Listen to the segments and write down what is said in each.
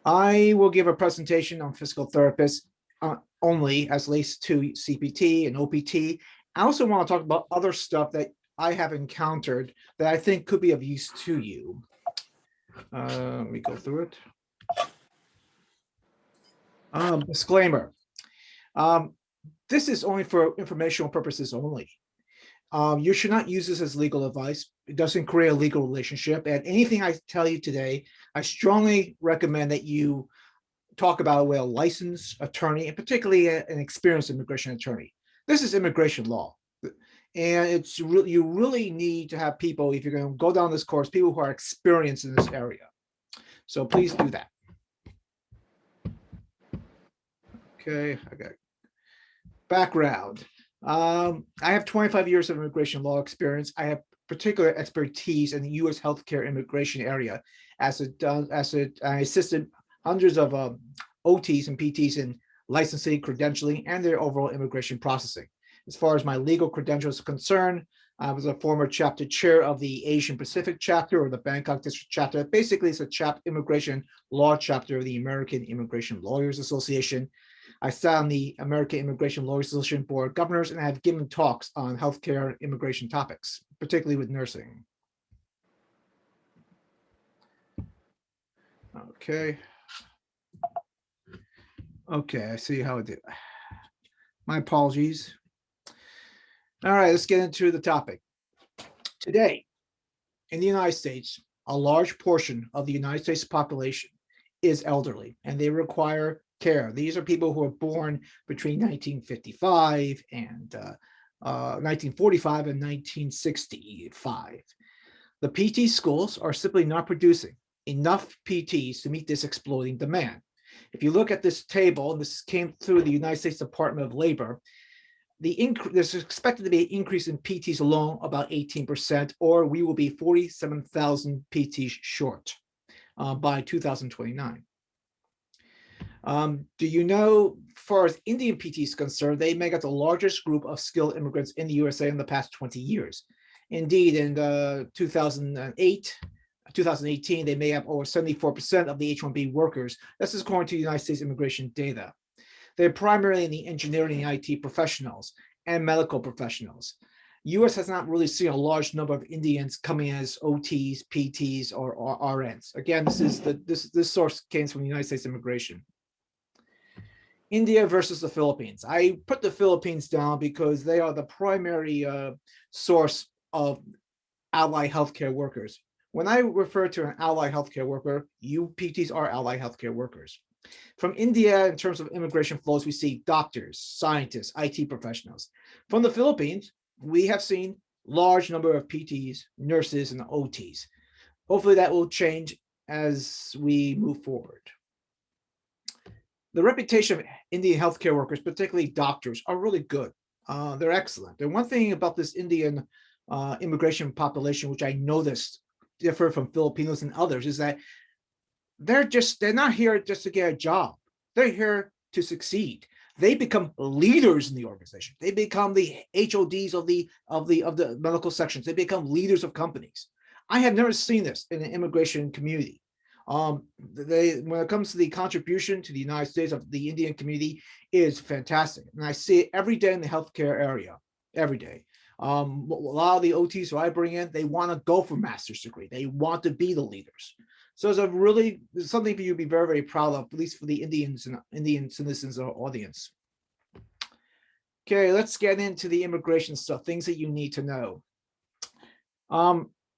I will give a presentation on physical therapists only as relates to CPT and OPT. I also want to talk about other stuff that I have encountered that I think could be of use to you. Let me go through it. Disclaimer. This is only for informational purposes only. You should not use this as legal advice. It doesn't create a legal relationship. And anything I tell you today, I strongly recommend that you talk about with a licensed attorney, and particularly an experienced immigration attorney. This is immigration law. And it's really, you really need to have people, if you're going to go down this course, people who are experienced in this area. So please do that. Okay, I got background. I have 25 years of immigration law experience. I have particular expertise in the U.S. healthcare immigration area, as I assisted hundreds of OTs and PTs in licensing, credentialing, and their overall immigration processing. As far as my legal credentials are concerned, I was a former chapter chair of the Asian Pacific chapter, or the Bangkok district chapter. Basically, it's a immigration law chapter of the American Immigration Lawyers Association. I sat on the American Immigration Lawyers Association Board of Governors, and I have given talks on healthcare immigration topics, particularly with nursing. Okay. Okay, I see how it did. My apologies. All right, let's get into the topic. Today, in the United States, a large portion of the United States population is elderly, and they require care. These are people who are born between 1955 and 1945 and 1965. The PT schools are simply not producing enough PTs to meet this exploding demand. If you look at this table, and this came through the United States Department of Labor, there's expected to be an increase in PTs alone about 18%, or we will be 47,000 PTs short by 2029. Do you know, as far as Indian PTs is concerned, they make up the largest group of skilled immigrants in the USA in the past 20 years. Indeed, in 2018, they made up over 74% of the H1b workers. This is according to United States immigration data. They're primarily in the engineering and IT professionals and medical professionals. U.S. has not really seen a large number of Indians coming as OTs, PTs, or RNs. Again, this source came from the United States immigration. India versus the Philippines. I put the Philippines down because they are the primary source of allied healthcare workers. When I refer to an allied healthcare worker, you PTs are allied healthcare workers. From India, in terms of immigration flows, we see doctors, scientists, IT professionals. From the Philippines, we have seen large number of PTs, nurses, and OTs. Hopefully that will change as we move forward. The reputation of Indian healthcare workers, particularly doctors, are really good. They're excellent. And one thing about this Indian immigration population, which I noticed differ from Filipinos and others, is that they're not here just to get a job. They're here to succeed. They become leaders in the organization. They become the HODs of the medical sections. They become leaders of companies. I have never seen this in the immigration community. When it comes to the contribution to the United States of the Indian community, is fantastic, and I see it every day in the healthcare area. Every day. A lot of the OTs who I bring in, they want to go for master's degree. They want to be the leaders. So it's something for you to be very, very proud of, at least for the Indians and Indian citizens or audience. Okay, let's get into the immigration stuff, things that you need to know.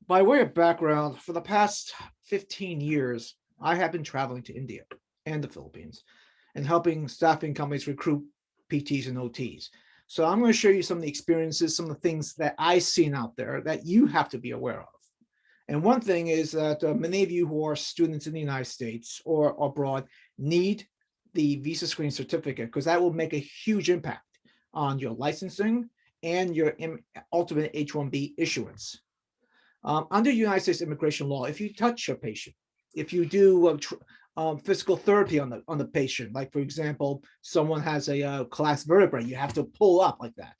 By way of background, for the past 15 years, I have been traveling to India and the Philippines and helping staffing companies recruit PTs and OTs. So I'm going to show you some of the experiences, some of the things that I've seen out there that you have to be aware of. And one thing is that many of you who are students in the United States or abroad need the visa screen certificate, because that will make a huge impact on your licensing and your ultimate H1B issuance. Under United States immigration law, if you touch a patient, if you do physical therapy on the patient, like for example, someone has a collapsed vertebrae, you have to pull up like that.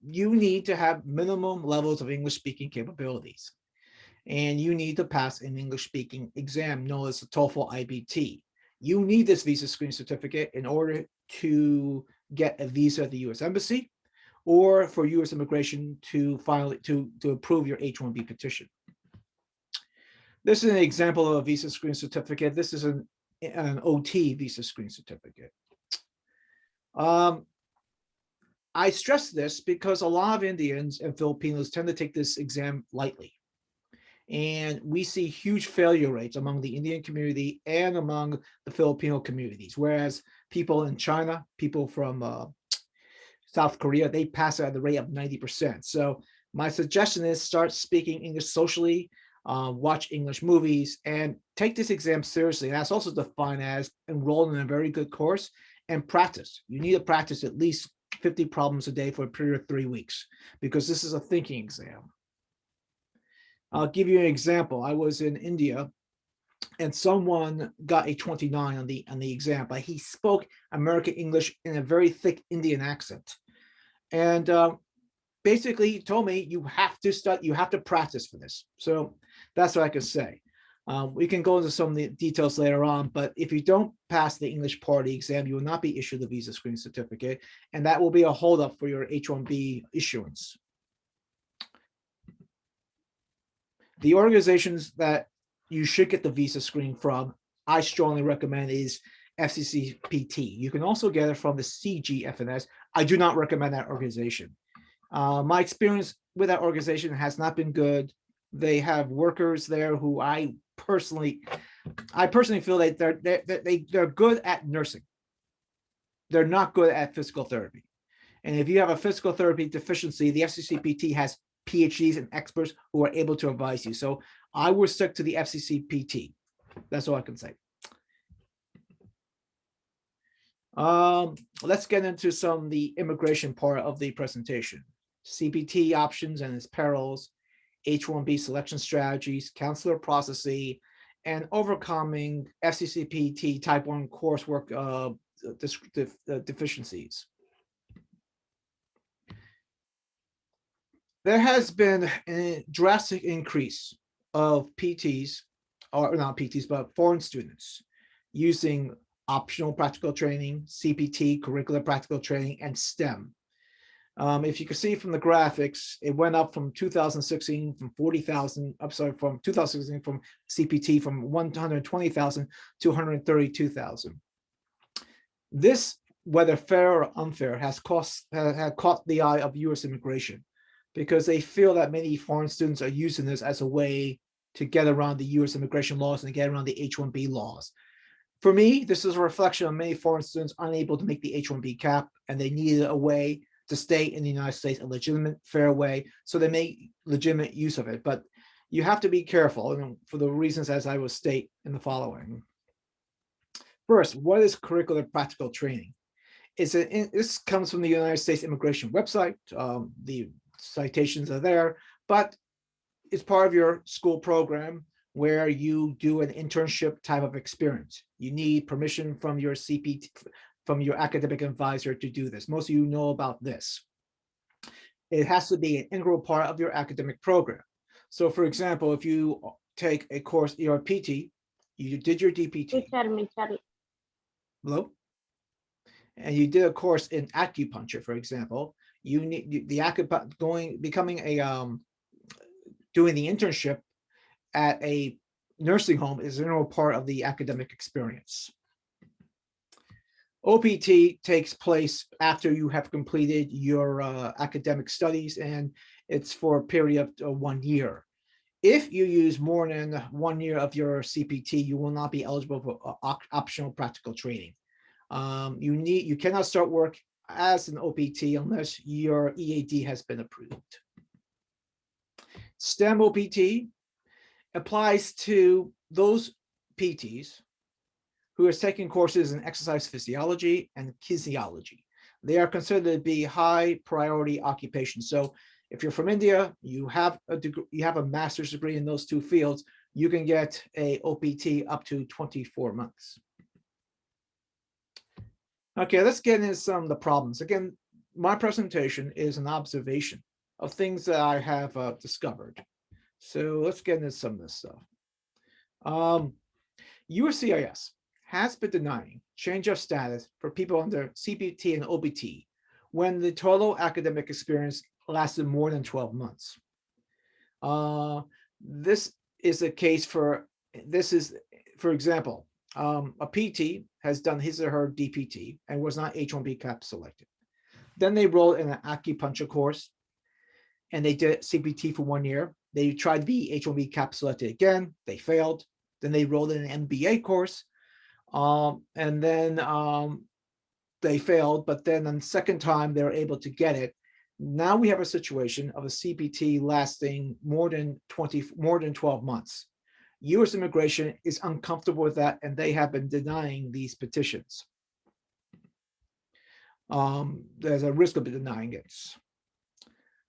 You need to have minimum levels of English speaking capabilities. and you need to pass an English speaking exam known as the TOEFL IBT. You need this visa screen certificate in order to get a visa at the U.S. Embassy or for U.S. immigration to approve your H-1B petition. This is an example of a visa screen certificate. This is an OT visa screen certificate. I stress this because a lot of Indians and Filipinos tend to take this exam lightly. And we see huge failure rates among the Indian community and among the Filipino communities, whereas people in China, people from South Korea, they pass at the rate of 90%. So my suggestion is start speaking English socially, watch English movies, and take this exam seriously. And that's also defined as enroll in a very good course and practice. You need to practice at least 50 problems a day for a period of 3 weeks, because this is a thinking exam. I'll give you an example. I was in India and someone got a 29 on the exam, but he spoke American English in a very thick Indian accent. And basically he told me, you have to study, you have to practice for this. So that's what I can say. We can go into some of the details later on, but if you don't pass the English part of the exam, you will not be issued the visa screen certificate, and that will be a holdup for your H-1B issuance. The organizations that you should get the visa screen from, I strongly recommend, is FCCPT. You can also get it from the CGFNS. I do not recommend that organization. My experience with that organization has not been good. They have workers there who I personally feel that they're good at nursing. They're not good at physical therapy. And if you have a physical therapy deficiency, the FCCPT has PhDs and experts who are able to advise you. So I would stick to the FCCPT. That's all I can say. Let's get into some of the immigration part of the presentation. CPT options and its perils, H-1B selection strategies, counselor processing, and overcoming FCCPT Type 1 coursework deficiencies. There has been a drastic increase of PTs, or not PTs, but foreign students using optional practical training, CPT, curricular practical training, and STEM. If you can see from the graphics, it went up from 2016 from 40,000, I'm sorry, from 2016 from CPT from 120,000 to 132,000. This, whether fair or unfair, has caught the eye of U.S. immigration, because they feel that many foreign students are using this as a way to get around the U.S. immigration laws and get around the H-1B laws. For me, this is a reflection of many foreign students unable to make the H-1B Cap, and they needed a way to stay in the United States, a legitimate, fair way, so they make legitimate use of it. But you have to be careful, and for the reasons as I will state in the following. First, what is curricular practical training? This comes from the United States immigration website. The citations are there, but it's part of your school program where you do an internship type of experience. You need permission from your CPT, from your academic advisor to do this. Most of you know about this. It has to be an integral part of your academic program. So for example, if you take a course, you're a PT, you did your DPT. Hello? And you did a course in acupuncture, for example, you need doing the internship at a nursing home is an integral part of the academic experience. OPT takes place after you have completed your academic studies, and it's for a period of 1 year. If you use more than 1 year of your CPT, you will not be eligible for optional practical training. You cannot start work as an OPT unless your EAD has been approved. STEM OPT applies to those PTs who are taking courses in exercise physiology and kinesiology. They are considered to be high priority occupations. So if you're from India, you have a master's degree in those two fields, you can get a OPT up to 24 months. Okay, let's get into some of the problems. Again, my presentation is an observation of things that I have discovered. So let's get into some of this stuff. USCIS has been denying change of status for people under CPT and OPT when the total academic experience lasted more than 12 months. This is a case for, for example, a PT has done his or her DPT and was not H1b Cap selected. Then they rolled in an acupuncture course and they did CPT for 1 year. They tried to be H1b Cap selected again. They failed. Then they rolled in an MBA course. And then they failed, but then on the second time, they were able to get it. Now we have a situation of a CPT lasting more than 12 months. US immigration is uncomfortable with that, and they have been denying these petitions. There's a risk of denying it.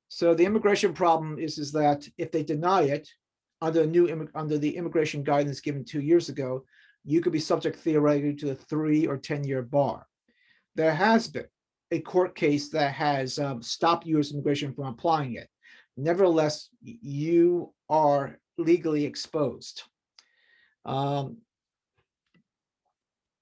So the immigration problem is that if they deny it under the immigration guidance given 2 years ago, you could be subject theoretically to a 3 or 10-year bar. There has been a court case that has stopped US immigration from applying it. Nevertheless, you are legally exposed.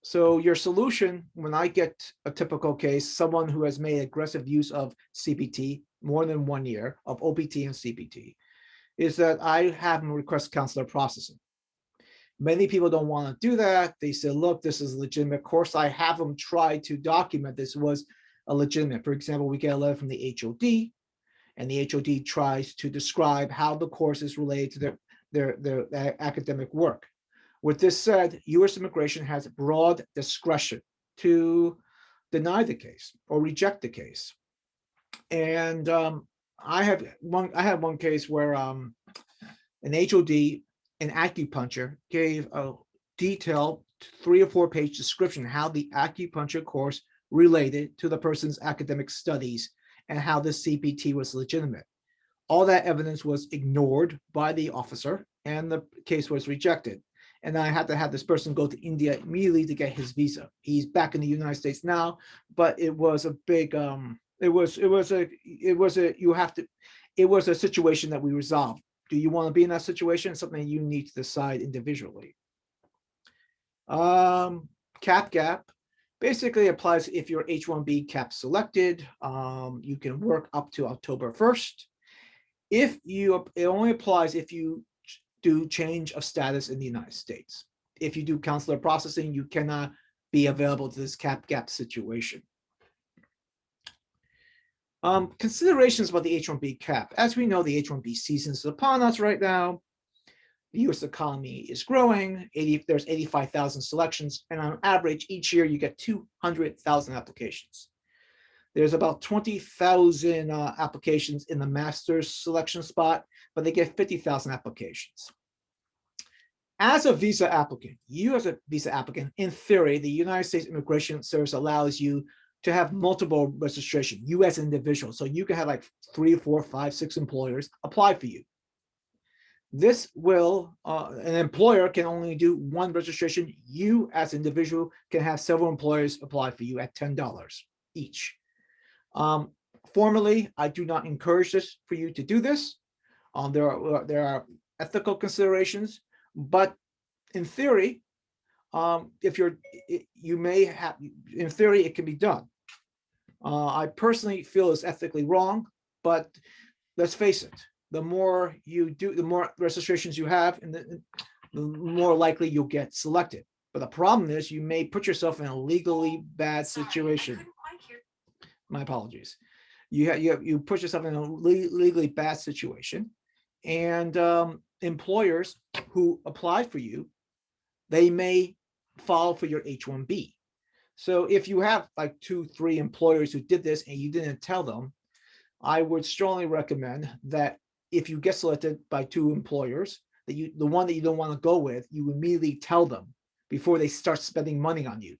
So your solution, when I get a typical case, someone who has made aggressive use of CPT, more than 1 year of OPT and CPT, is that I have them request counselor processing. Many people don't want to do that. They say, look, this is legitimate. Of course, I have them try to document this was a legitimate. For example, we get a letter from the HOD, and the HOD tries to describe how the course is related to their academic work. With this said, US immigration has broad discretion to deny the case or reject the case. And I had one case where an HOD, an acupuncture, gave a detailed 3 or 4 page description how the acupuncture course related to the person's academic studies and how the CPT was legitimate. All that evidence was ignored by the officer and the case was rejected. And I had to have this person go to India immediately to get his visa. He's back in the United States now, but it was a big, it was a situation that we resolved. Do you want to be in that situation? It's something you need to decide individually. Cap gap basically applies if you're H1b Cap selected. You can work up to October 1st. It only applies if you do change of status in the United States. If you do consular processing, you cannot be available to this cap gap situation. Considerations about the H1b Cap. As we know, the H1b season is upon us right now. The US economy is growing. There's 85,000 selections, and on average, each year you get 200,000 applications. There's about 20,000 applications in the master's selection spot, but they get 50,000 applications. As a visa applicant, in theory, the United States Immigration Service allows you to have multiple registration, you as an individual. So you can have like 3, 4, 5, 6 employers apply for you. This will, an employer can only do 1 registration. You as an individual can have several employers apply for you at $10 each. Formally, I do not encourage this for you to do this. There are ethical considerations, but in theory, in theory, it can be done. I personally feel it's ethically wrong, but let's face it, the more you do, the more registrations you have, and the more likely you'll get selected. But the problem is you may put yourself in a legally bad situation. My apologies. You put yourself in a legally bad situation, and employers who apply for you, they may file for your H1B. So if you have like 2, 3 employers who did this and you didn't tell them, I would strongly recommend that if you get selected by 2 employers, that the one that you don't want to go with, you immediately tell them before they start spending money on you.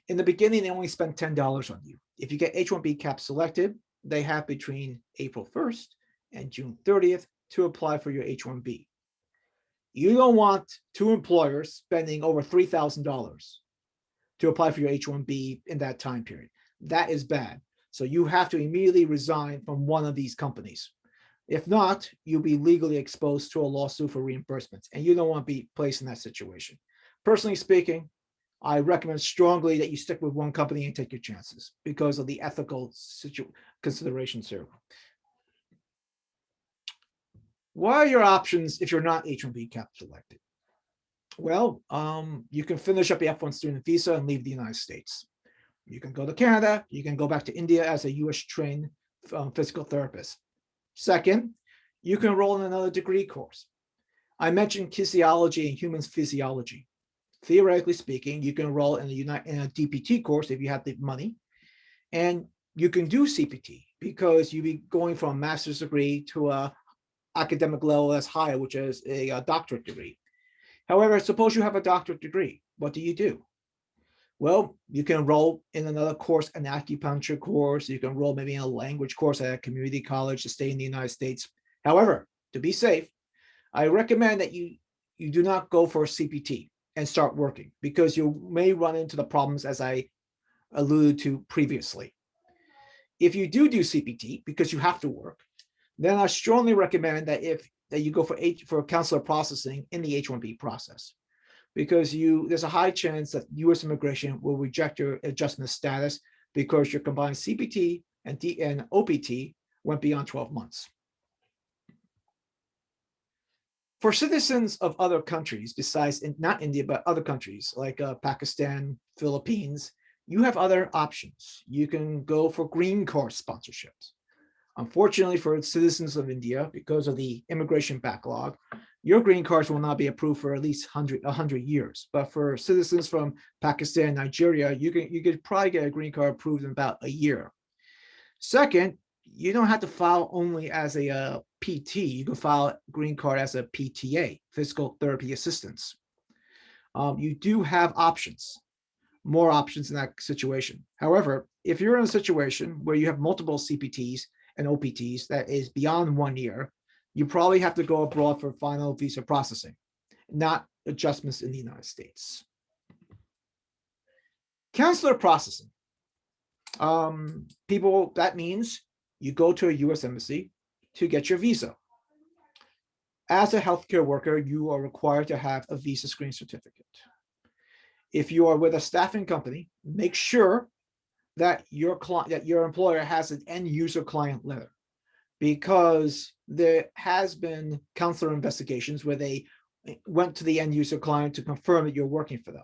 In the beginning, they only spend $10 on you. If you get H1b Cap selected, they have between April 1st and June 30th to apply for your H1B. You don't want 2 employers spending over $3,000 to apply for your H1B in that time period. That is bad. So you have to immediately resign from one of these companies. If not, you'll be legally exposed to a lawsuit for reimbursements, and you don't want to be placed in that situation. Personally speaking, I recommend strongly that you stick with one company and take your chances because of the ethical considerations here. What are your options if you're not H1b Cap selected? Well, you can finish up the F1 student visa and leave the United States. You can go to Canada. You can go back to India as a US trained physical therapist. Second, you can enroll in another degree course. I mentioned kinesiology and human physiology. Theoretically speaking, you can enroll in a DPT course if you have the money, and you can do CPT because you'll be going from a master's degree to a academic level that's higher, which is a doctorate degree. However, suppose you have a doctorate degree. What do? Well, you can enroll in another course, an acupuncture course. You can enroll maybe in a language course at a community college to stay in the United States. However, to be safe, I recommend that you do not go for a CPT and start working because you may run into the problems as I alluded to previously. If you do CPT because you have to work, then I strongly recommend that you go for counselor processing in the H1B process, because there's a high chance that U.S. immigration will reject your adjustment status because your combined CPT and OPT went beyond 12 months. For citizens of other countries besides not India, but other countries like Pakistan, Philippines, you have other options. You can go for green card sponsorships. Unfortunately for citizens of India, because of the immigration backlog, your green cards will not be approved for at least 100 years. But for citizens from Pakistan, Nigeria, you could probably get a green card approved in about a year. Second, you don't have to file only as a PT. You can file a green card as a PTA, physical therapy assistance. You do have options, more options in that situation. However, if you're in a situation where you have multiple CPTs and OPTs that is beyond 1 year, you probably have to go abroad for final visa processing, not adjustments in the United States. Counselor processing. That means you go to a US embassy to get your visa. As a healthcare worker, you are required to have a visa screen certificate. If you are with a staffing company, make sure that your employer has an end user client letter, because there has been counselor investigations where they went to the end user client to confirm that you're working for them.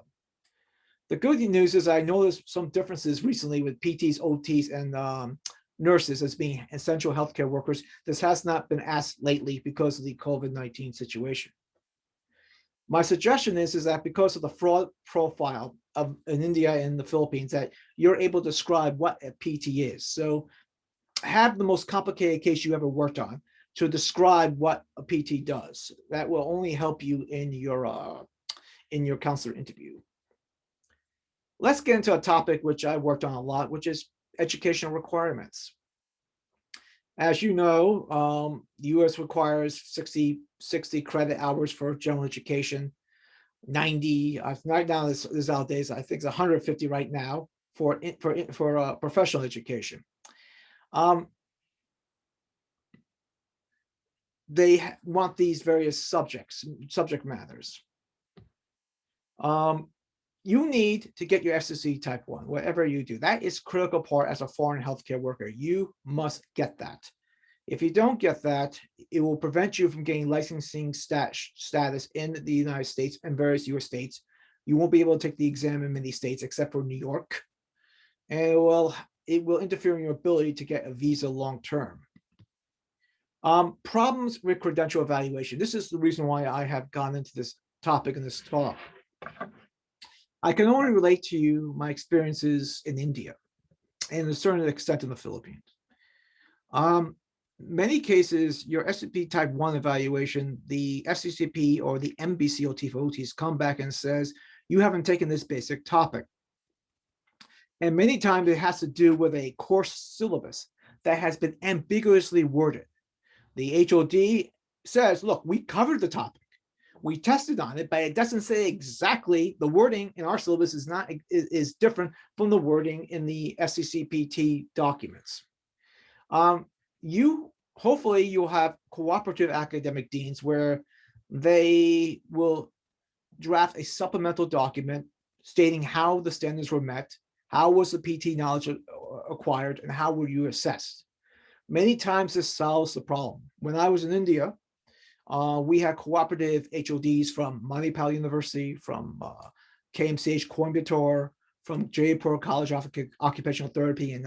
The good news is I noticed some differences recently with PTs, OTs, and nurses as being essential healthcare workers. This has not been asked lately because of the COVID-19 situation. My suggestion is that because of the fraud profile in India and the Philippines, that you're able to describe what a PT is. So have the most complicated case you ever worked on to describe what a PT does. That will only help you in your counselor interview. Let's get into a topic which I worked on a lot, which is educational requirements. As you know, the US requires 60 credit hours for general education, 90, right now this nowadays, I think it's 150 right now for professional education. They want these various subject matters. You need to get your SSC type 1, whatever you do. That is critical part as a foreign healthcare worker. You must get that. If you don't get that, it will prevent you from getting licensing status in the United States and various US states. You won't be able to take the exam in many states except for New York. And it will interfere in your ability to get a visa long term. Problems with credential evaluation. This is the reason why I have gone into this topic in this talk. I can only relate to you my experiences in India and to a certain extent in the Philippines. Many cases, your SCP type 1 evaluation, the SCCP or the MBCOT for OTs come back and says, you haven't taken this basic topic. And many times it has to do with a course syllabus that has been ambiguously worded. The HOD says, look, we covered the topic. We tested on it, but it doesn't say exactly. The wording in our syllabus is different from the wording in the SCCPT documents. You hopefully you'll have cooperative academic deans where they will draft a supplemental document stating how the standards were met, how was the PT knowledge acquired, and how were you assessed. Many times this solves the problem. When I was in India, we had cooperative HODs from Manipal University, from KMCH Coimbatore, from Jaipur College of Occupational Therapy in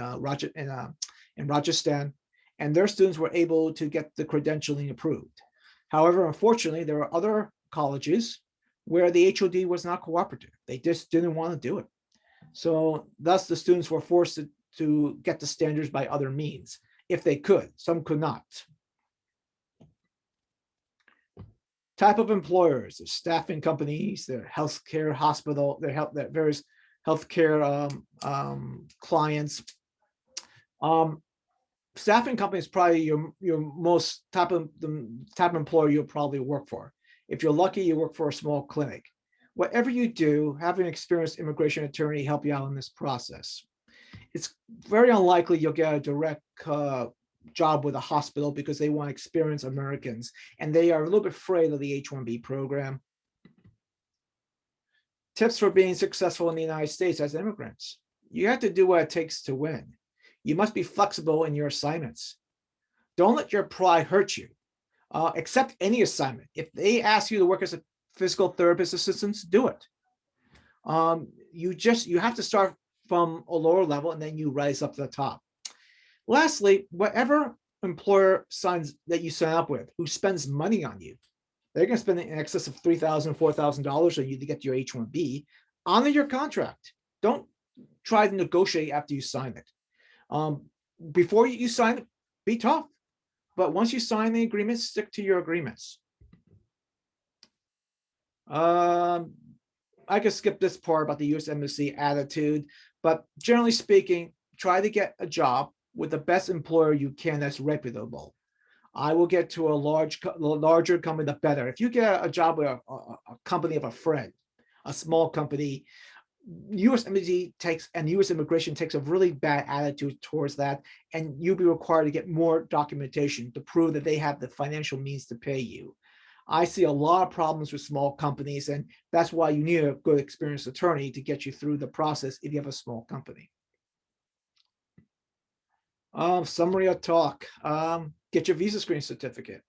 Rajasthan, and their students were able to get the credentialing approved. However, unfortunately, there are other colleges where the HOD was not cooperative. They just didn't want to do it. So thus the students were forced to get the standards by other means, if they could. Some could not. Type of employers, the staffing companies, their healthcare hospital, their various healthcare clients. Staffing company is probably your most type of employer you'll probably work for. If you're lucky, you work for a small clinic. Whatever you do, have an experienced immigration attorney help you out in this process. It's very unlikely you'll get a direct job with a hospital because they want experienced Americans, and they are a little bit afraid of the H-1B program. Tips for being successful in the United States as immigrants. You have to do what it takes to win. You must be flexible in your assignments. Don't let your pride hurt you. Accept any assignment. If they ask you to work as a physical therapist assistant, do it. You have to start from a lower level and then you rise up to the top. Lastly, whatever employer that you sign up with who spends money on you, they're going to spend in excess of $3,000, $4,000 on you to get your H-1B. Honor your contract. Don't try to negotiate after you sign it. Before you sign it, be tough. But once you sign the agreement, stick to your agreements. I could skip this part about the U.S. Embassy attitude, but generally speaking, try to get a job with the best employer you can that's reputable. I will get to a larger company, the better. If you get a job with a company of a friend, a small company, U.S. Embassy and U.S. Immigration takes a really bad attitude towards that, and you'll be required to get more documentation to prove that they have the financial means to pay you. I see a lot of problems with small companies, and that's why you need a good experienced attorney to get you through the process if you have a small company. Summary of talk. Get your visa screen certificate.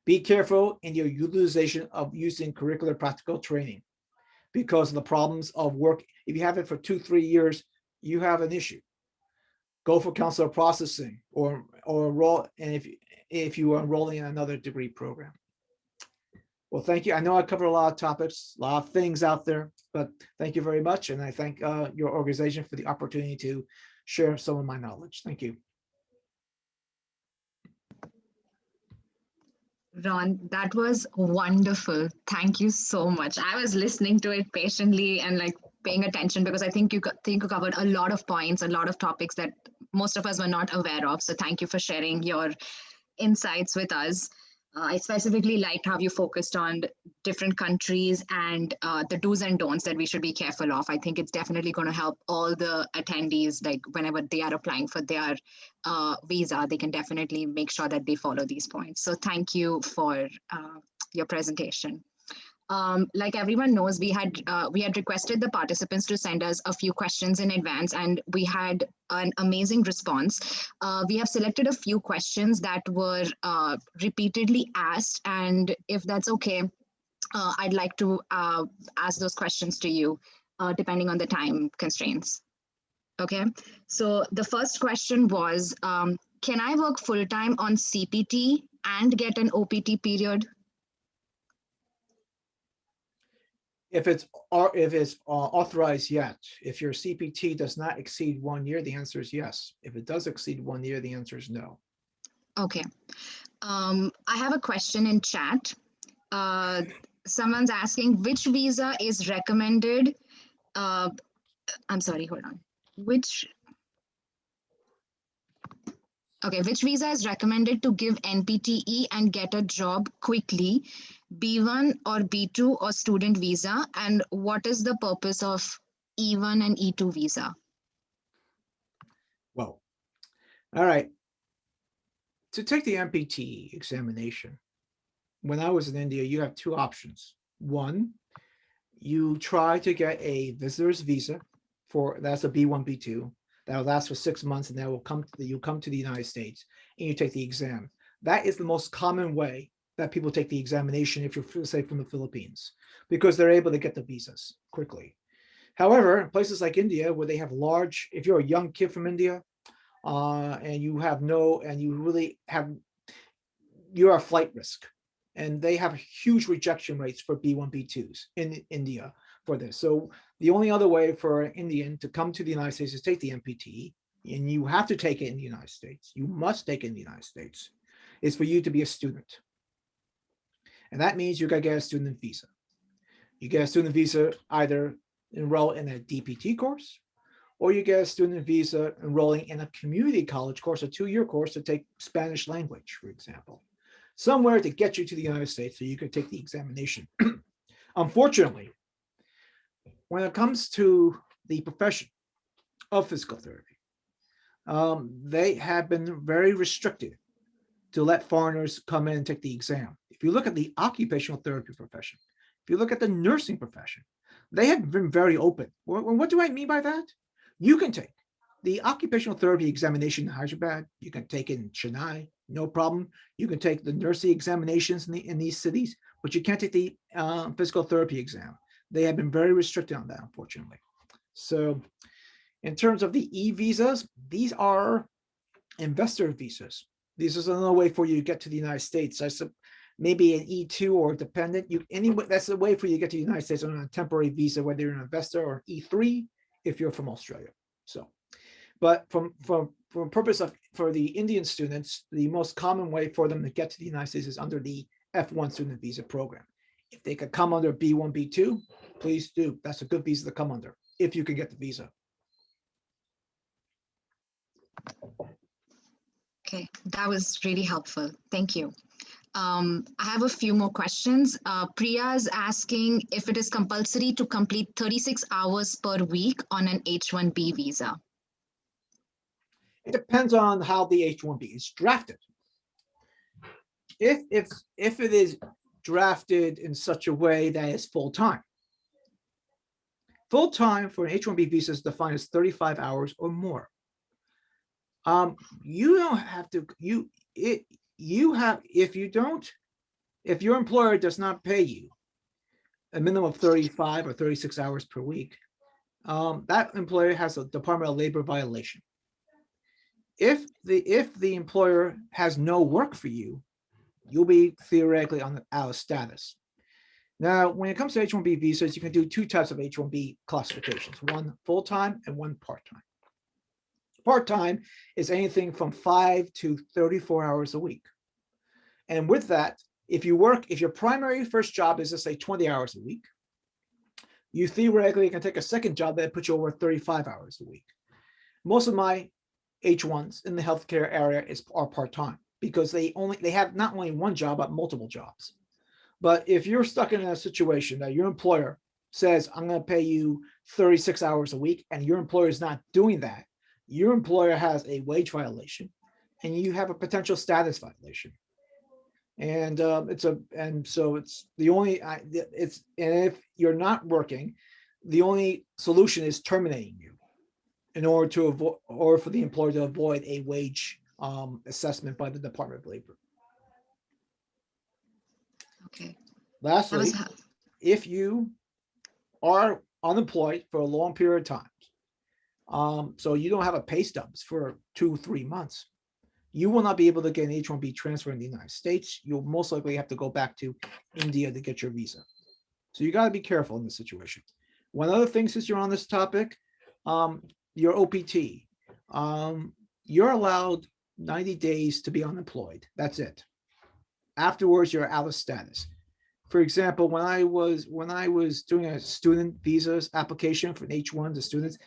Be careful in your utilization of using curricular practical training because of the problems of work. If you have it for 2-3 years, you have an issue. Go for counselor processing or enroll, and if you are enrolling in another degree program. Well, thank you. I know I covered a lot of topics, a lot of things out there, but thank you very much. And I thank your organization for the opportunity to share some of my knowledge. Thank you. Ron, that was wonderful. Thank you so much. I was listening to it patiently and paying attention because I think you covered a lot of points, a lot of topics that most of us were not aware of. So thank you for sharing your insights with us. I specifically liked how you focused on different countries and the do's and don'ts that we should be careful of. I think it's definitely going to help all the attendees, whenever they are applying for their visa, they can definitely make sure that they follow these points. So thank you for your presentation. Like everyone knows, we had requested the participants to send us a few questions in advance, and we had an amazing response. We have selected a few questions that were repeatedly asked, and if that's okay, I'd like to ask those questions to you, depending on the time constraints. Okay, so the first question was, can I work full-time on CPT and get an OPT period? If it's authorized, yes. If your CPT does not exceed 1 year, the answer is yes. If it does exceed 1 year, the answer is no. Okay. I have a question in chat. Someone's asking which visa is recommended. I'm sorry, hold on. Which visa is recommended to give NPTE and get a job quickly? B1 or B2 or student visa? And what is the purpose of E1 and E2 visa? Well, all right. To take the MPT examination, when I was in India, you have two options. One, you try to get a visitor's visa that's a B1, B2 that'll last for 6 months, and that will you come to the United States and you take the exam. That is the most common way that people take the examination if you're, say, from the Philippines, because they're able to get the visas quickly. However, in places like India, where they have if you're a young kid from India, and you have you're a flight risk, and they have huge rejection rates for B1, B2s in India for this. So the only other way for an Indian to come to the United States is take the MPT, and you have to take it in the United States. You must take it in the United States, is for you to be a student. And that means you got to get a student visa. You get a student visa, either enroll in a DPT course, or you get a student visa enrolling in a community college course, a 2-year course to take Spanish language, for example, somewhere to get you to the United States so you can take the examination. Unfortunately, when it comes to the profession of physical therapy, they have been very restricted to let foreigners come in and take the exam. If you look at the occupational therapy profession, if you look at the nursing profession, they have been very open. What do I mean by that? You can take the occupational therapy examination in Hyderabad. You can take it in Chennai, no problem. You can take the nursing examinations in these cities, but you can't take the physical therapy exam. They have been very restricted on that, unfortunately. So in terms of the e-visas, these are investor visas. This is another way for you to get to the United States. Maybe an E2 or dependent. That's the way for you to get to the United States on a temporary visa, whether you're an investor or an E3 if you're from Australia. So, but for the Indian students, the most common way for them to get to the United States is under the F1 student visa program. If they could come under B1, B2, please do. That's a good visa to come under if you can get the visa. Okay, that was really helpful. Thank you. I have a few more questions. Priya is asking if it is compulsory to complete 36 hours per week on an H1b visa. It depends on how the H1b is drafted. If it is drafted in such a way that is full-time. Full-time for an H1b visa is defined as 35 hours or more. You don't have to, if your employer does not pay you a minimum of 35 or 36 hours per week, that employer has a Department of Labor violation. If the employer has no work for you, you'll be theoretically out of status. Now, when it comes to H1b visas, you can do two types of H1b classifications, one full-time and one part-time. Part-time is anything from 5 to 34 hours a week. And with that, if your primary first job is, let's say, 20 hours a week, you theoretically can take a second job that puts you over 35 hours a week. Most of my H1s in the healthcare area are part-time because they have not only one job, but multiple jobs. But if you're stuck in a situation that your employer says, I'm going to pay you 36 hours a week, and your employer is not doing that, your employer has a wage violation and you have a potential status violation. And if you're not working, the only solution is terminating you in order to avoid, or for the employer to avoid a wage assessment by the Department of Labor. Okay. Lastly, if you are unemployed for a long period of time, so you don't have a pay stubs for 2-3 months, you will not be able to get an H1B transfer in the United States. You'll most likely have to go back to India to get your visa. So you got to be careful in this situation. One other thing, since you're on this topic, your OPT, you're allowed 90 days to be unemployed. That's it. Afterwards, you're out of status. For example, when I was doing a student visas application for an H1 to students,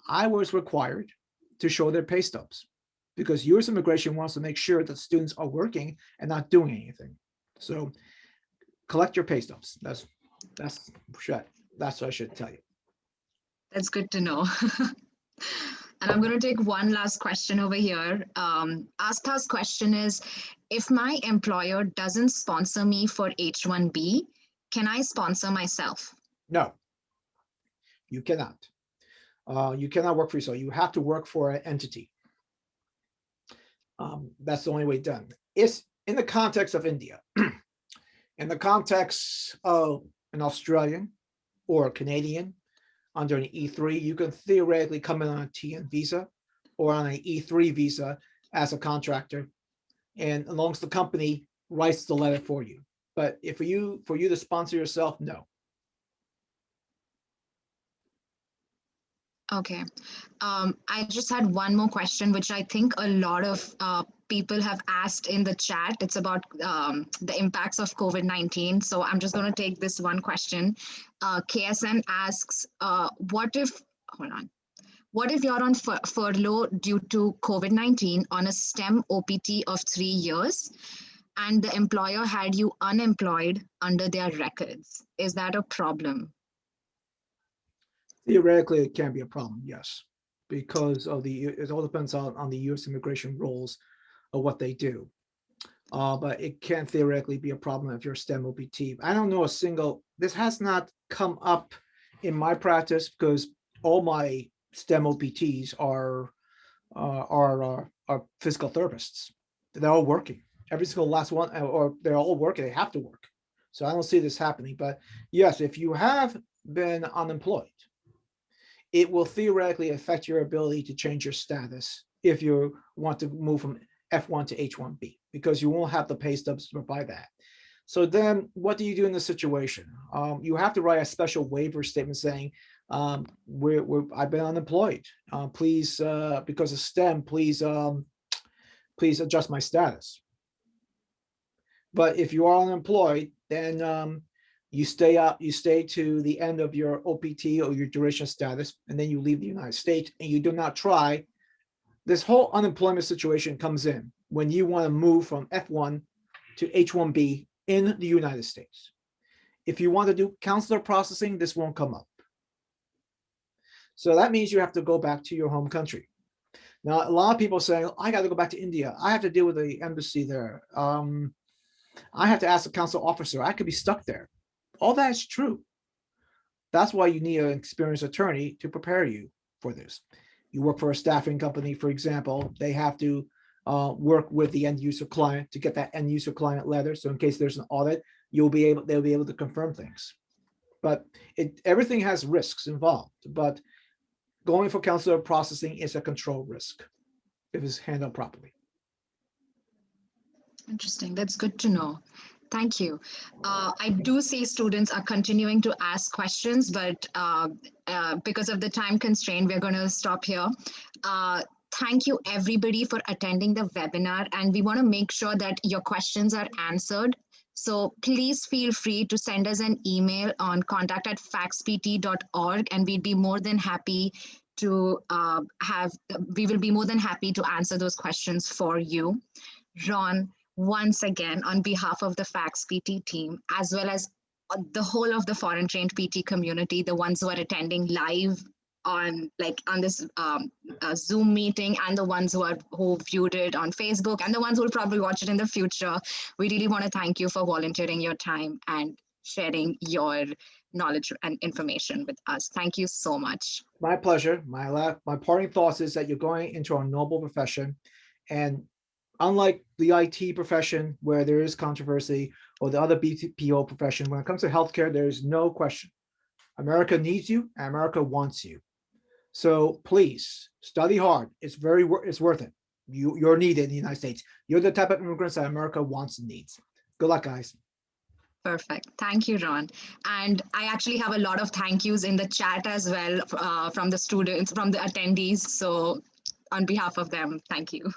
I was required to show their pay stubs because U.S. Immigration wants to make sure that students are working and not doing anything. So collect your pay stubs. That's what I should tell you. That's good to know. And I'm going to take one last question over here. Astha's question is, if my employer doesn't sponsor me for H1B, can I sponsor myself? No, you cannot. You cannot work for yourself. You have to work for an entity. That's the only way done. It's in the context of India. In the context of an Australian or a Canadian under an E3, you can theoretically come in on a TN visa or on an E3 visa as a contractor, and as long as the company writes the letter for you. But if for you to sponsor yourself, no. Okay. I just had one more question, which I think a lot of people have asked in the chat. It's about the impacts of COVID-19. So I'm just going to take this one question. KSN asks, what if you're on furlough due to COVID-19 on a STEM OPT of 3 years and the employer had you unemployed under their records? Is that a problem? Theoretically, it can be a problem, yes, because of it all depends on the U.S. immigration rules of what they do. But it can theoretically be a problem if you're STEM OPT. I don't know this has not come up in my practice because all my STEM OPTs are physical therapists. They're all working. Every single last one, or they're all working. They have to work. So I don't see this happening. But yes, if you have been unemployed, it will theoretically affect your ability to change your status if you want to move from F1 to H1B, because you won't have the pay stubs to provide that. So then what do you do in this situation? You have to write a special waiver statement saying, I've been unemployed. Please, because of STEM, please adjust my status. But if you are unemployed, then you stay to the end of your OPT or your duration status, and then you leave the United States and you do not try. This whole unemployment situation comes in when you want to move from F1 to H1B in the United States. If you want to do consular processing, this won't come up. So that means you have to go back to your home country. Now, a lot of people say, I got to go back to India. I have to deal with the embassy there. I have to ask the consular officer. I could be stuck there. All that is true. That's why you need an experienced attorney to prepare you for this. You work for a staffing company, for example, they have to work with the end user client to get that end user client letter. So in case there's an audit, they'll be able to confirm things. But everything has risks involved. But going for consular processing is a control risk if it's handled properly. Interesting. That's good to know. Thank you. I do see students are continuing to ask questions, but because of the time constraint, we're going to stop here. Thank you, everybody, for attending the webinar, and we want to make sure that your questions are answered. So please feel free to send us an email on contact@faxpt.org, and we'd be more than happy to answer those questions for you. Ron, once again, on behalf of the Fax PT team, as well as the whole of the foreign trained PT community, the ones who are attending live on this Zoom meeting, and the ones who viewed it on Facebook, and the ones who will probably watch it in the future, we really want to thank you for volunteering your time and sharing your knowledge and information with us. Thank you so much. My pleasure. My parting thoughts is that you're going into a noble profession, and unlike the IT profession where there is controversy, or the other BPO profession, when it comes to healthcare, there is no question. America needs you and America wants you. So please study hard. It's worth it. You're needed in the United States. You're the type of immigrants that America wants and needs. Good luck, guys. Perfect. Thank you, Ron. And I actually have a lot of thank yous in the chat as well from the students, from the attendees. So on behalf of them, thank you.